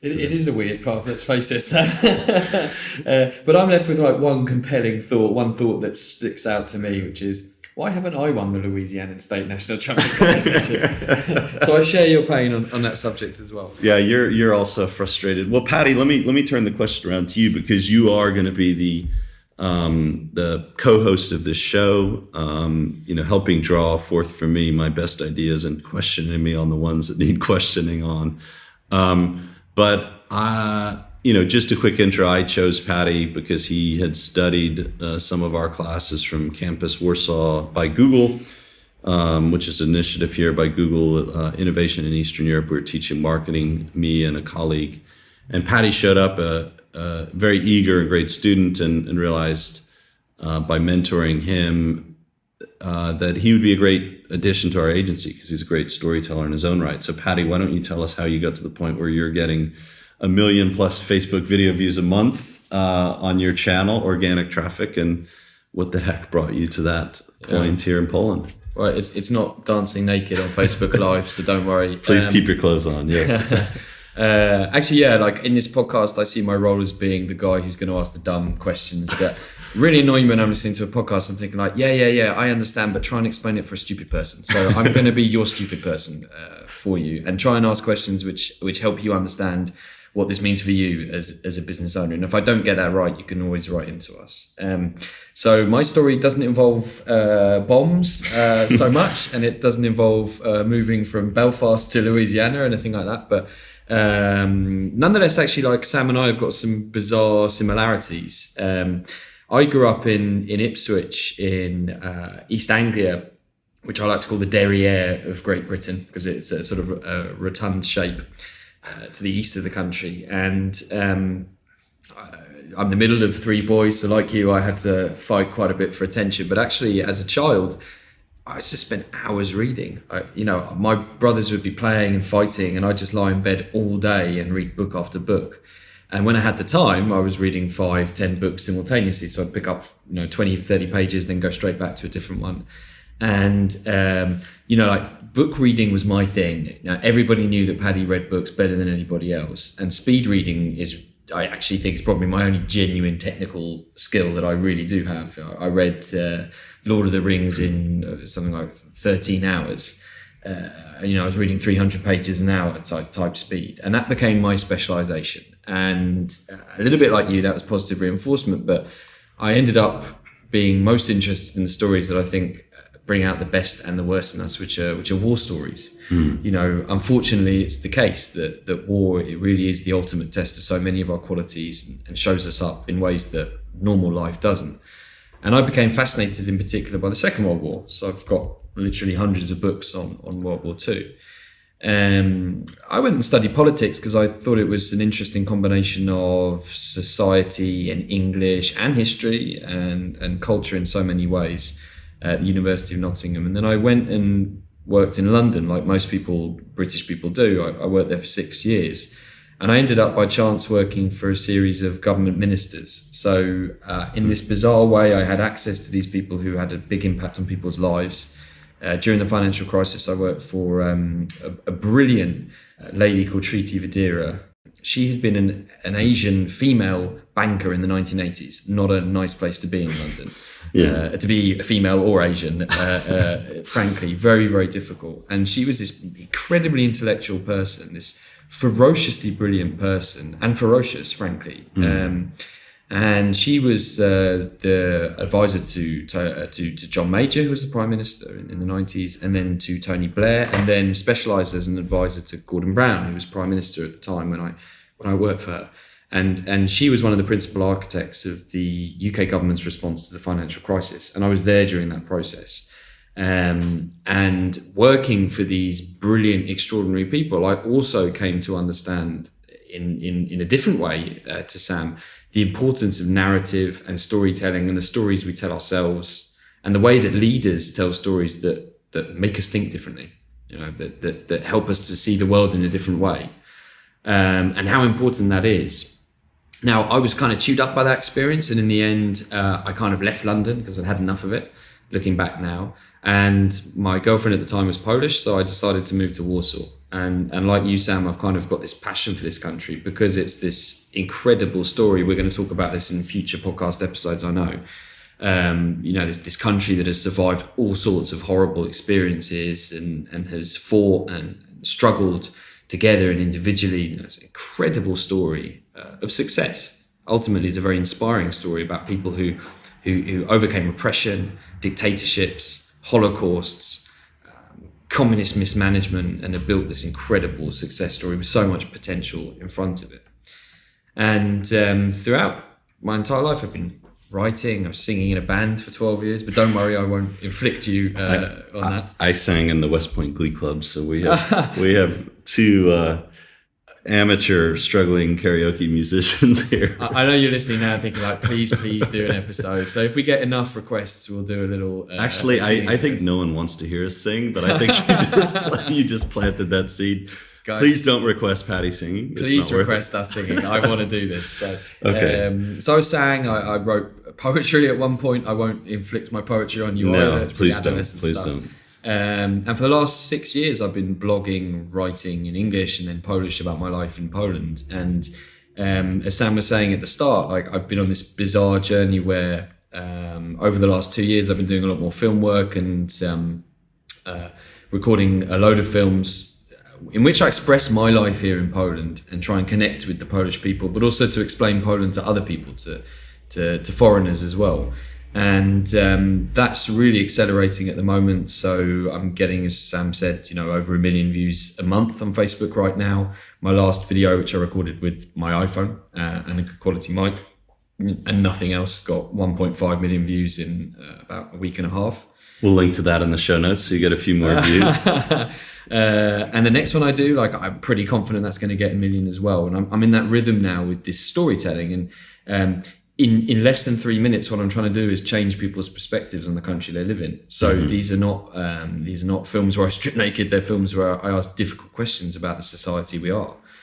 It is a weird path, let's face it. But I'm left with like one compelling thought, one thought that sticks out to me, which is, why haven't I won the Louisiana State National Trumpet Competition? So I share your pain on that subject as well. Yeah, you're also frustrated. Well, Paddy, let me turn the question around to you, because you are going to be the co-host of this show, helping draw forth for me my best ideas and questioning me on the ones that need questioning on. But just a quick intro, I chose Paddy because he had studied some of our classes from Campus Warsaw by Google, which is an initiative here by Google, Innovation in Eastern Europe. We were teaching marketing, me and a colleague. And Paddy showed up, a very eager and great student, and realized by mentoring him that he would be a great addition to our agency because he's a great storyteller in his own right. So Paddy, why don't you tell us how you got to the point where you're getting 1 million+ Facebook video views a month on your channel, organic traffic, and what the heck brought you to that point here in Poland? Right, it's not dancing naked on Facebook Live, so don't worry. Please keep your clothes on, yes. Actually, yeah, like in this podcast, I see my role as being the guy who's going to ask the dumb questions that really annoy me when I'm listening to a podcast. I'm thinking like, yeah, I understand, but try and explain it for a stupid person. So I'm going to be your stupid person for you, and try and ask questions which help you understand what this means for you as a business owner. And if I don't get that right, you can always write into us. So my story doesn't involve bombs so much, and it doesn't involve moving from Belfast to Louisiana or anything like that. But nonetheless, actually, like Sam and I have got some bizarre similarities. I grew up in Ipswich in East Anglia, which I like to call the derriere of Great Britain, because it's a sort of a rotund shape to the east of the country. And I'm the middle of 3 boys, so like you, I had to fight quite a bit for attention. But actually, as a child, I just spent hours reading. My brothers would be playing and fighting, and I'd just lie in bed all day and read book after book. And when I had the time, I was reading 5-10 books simultaneously. So I'd pick up 20-30 pages, then go straight back to a different one. And book reading was my thing. Now, everybody knew that Paddy read books better than anybody else. And speed reading I actually think, is probably my only genuine technical skill that I really do have. I read Lord of the Rings in something like 13 hours. I was reading 300 pages an hour at type speed. And that became my specialization. And a little bit like you, that was positive reinforcement. But I ended up being most interested in the stories that I think bring out the best and the worst in us, which are war stories. Unfortunately, it's the case that war, it really is the ultimate test of so many of our qualities, and shows us up in ways that normal life doesn't. And I became fascinated in particular by the Second World War. So I've got literally hundreds of books on World War II. I went and studied politics because I thought it was an interesting combination of society and English and history and culture in so many ways at the University of Nottingham. And then I went and worked in London, like most people, British people do. I worked there for 6 years. And I ended up by chance working for a series of government ministers. So in this bizarre way, I had access to these people who had a big impact on people's lives. During the financial crisis, I worked for a brilliant lady called Triti Vadera. She had been an Asian female banker in the 1980s. Not a nice place to be in London. To be a female or Asian, frankly, very, very difficult. And she was this incredibly intellectual person, this ferociously brilliant person, and ferocious, frankly. And she was the advisor to John Major, who was the Prime Minister in the 90s, and then to Tony Blair, and then specialised as an advisor to Gordon Brown, who was Prime Minister at the time when I worked for her. And she was one of the principal architects of the UK government's response to the financial crisis. And I was there during that process. And working for these brilliant, extraordinary people, I also came to understand in a different way to Sam, the importance of narrative and storytelling and the stories we tell ourselves, and the way that leaders tell stories that make us think differently, that help us to see the world in a different way, and how important that is. Now, I was kind of chewed up by that experience, and in the end, I kind of left London because I'd had enough of it. looking back now. And my girlfriend at the time was Polish, so I decided to move to Warsaw. And like you, Sam, I've kind of got this passion for this country because it's this incredible story. We're going to talk about this in future podcast episodes, I know. This country that has survived all sorts of horrible experiences and has fought and struggled together and individually. It's an incredible story of success. Ultimately, it's a very inspiring story about people who overcame oppression, dictatorships, holocausts, communist mismanagement, and have built this incredible success story with so much potential in front of it. And throughout my entire life, I've been writing. I was singing in a band for 12 years, but don't worry, I won't inflict you on that. I sang in the West Point Glee Club, so we have two amateur struggling karaoke musicians here. I know you're listening now thinking like, please do an episode. So if we get enough requests, we'll do a little actually I think no one wants to hear us sing, but I think you just planted that seed. Guys, please don't request Paddy singing. Please request us singing. I want to do this. So, okay. So I sang. I wrote poetry at one point. I won't inflict my poetry on you. No, either. Please don't. And for the last 6 years, I've been blogging, writing in English and then Polish about my life in Poland. And as Sam was saying at the start, I've been on this bizarre journey where over the last 2 years, I've been doing a lot more film work and recording a load of films in which I express my life here in Poland and try and connect with the Polish people, but also to explain Poland to other people, to foreigners as well. And that's really accelerating at the moment. So I'm getting, as Sam said, over 1 million views a month on Facebook right now. My last video, which I recorded with my iPhone and a good quality mic and nothing else, got 1.5 million views in about a week and a half. We'll link to that in the show notes so you get a few more views. And the next one I do, I'm pretty confident that's going to get 1 million as well. And I'm in that rhythm now with this storytelling. And in less than 3 minutes, what I'm trying to do is change people's perspectives on the country they live in. So these are not films where I strip naked. They're films where I ask difficult questions about the society we are.